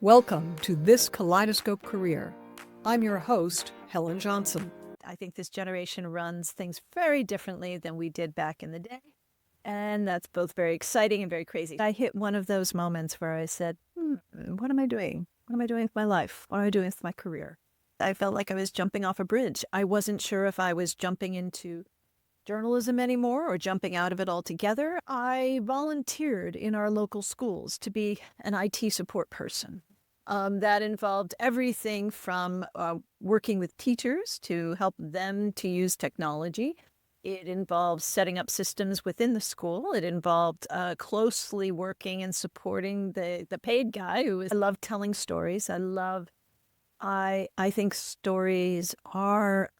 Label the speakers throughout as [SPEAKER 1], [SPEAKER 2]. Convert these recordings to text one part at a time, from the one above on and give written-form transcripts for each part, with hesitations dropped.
[SPEAKER 1] Welcome to This Kaleidoscope Career. I'm your host, Helen Jonsen.
[SPEAKER 2] I think this generation runs things very differently than we did back in the day. And that's both very exciting and very crazy. I hit one of those moments where I said, what am I doing? What am I doing with my life? What am I doing with my career? I felt like I was jumping off a bridge. I wasn't sure if I was jumping into journalism anymore or jumping out of it altogether. I volunteered in our local schools to be an IT support person. That involved everything from working with teachers to help them to use technology. It involved setting up systems within the school. It involved closely working and supporting the paid guy I love telling stories. I think stories are,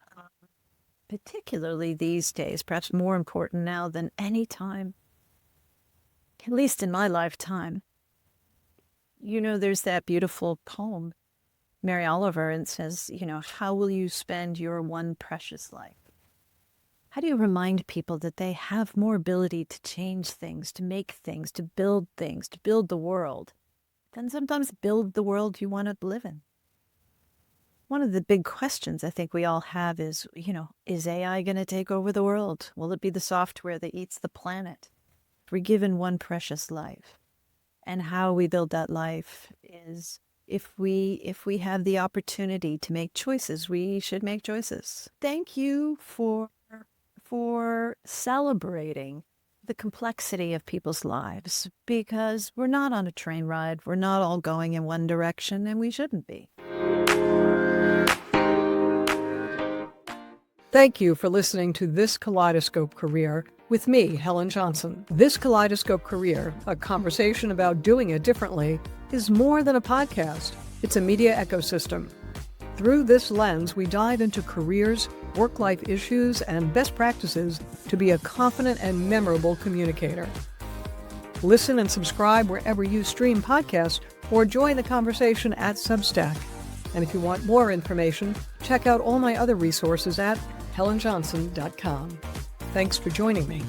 [SPEAKER 2] particularly these days, perhaps more important now than any time, at least in my lifetime. You know, there's that beautiful poem, Mary Oliver, and it says, how will you spend your one precious life? How do you remind people that they have more ability to change things, to make things, to build the world, than sometimes build the world you want to live in? One of the big questions I think we all have is, is AI going to take over the world? Will it be the software that eats the planet? We're given one precious life. And how we build that life is if we have the opportunity to make choices, we should make choices. Thank you for celebrating the complexity of people's lives, because we're not on a train ride. We're not all going in one direction, and we shouldn't be.
[SPEAKER 1] Thank you for listening to This Kaleidoscope Career with me, Helen Jonsen. This Kaleidoscope Career, a conversation about doing it differently, is more than a podcast. It's a media ecosystem. Through this lens, we dive into careers, work-life issues, and best practices to be a confident and memorable communicator. Listen and subscribe wherever you stream podcasts or join the conversation at Substack. And if you want more information, check out all my other resources at helenjonsen.com. Thanks for joining me.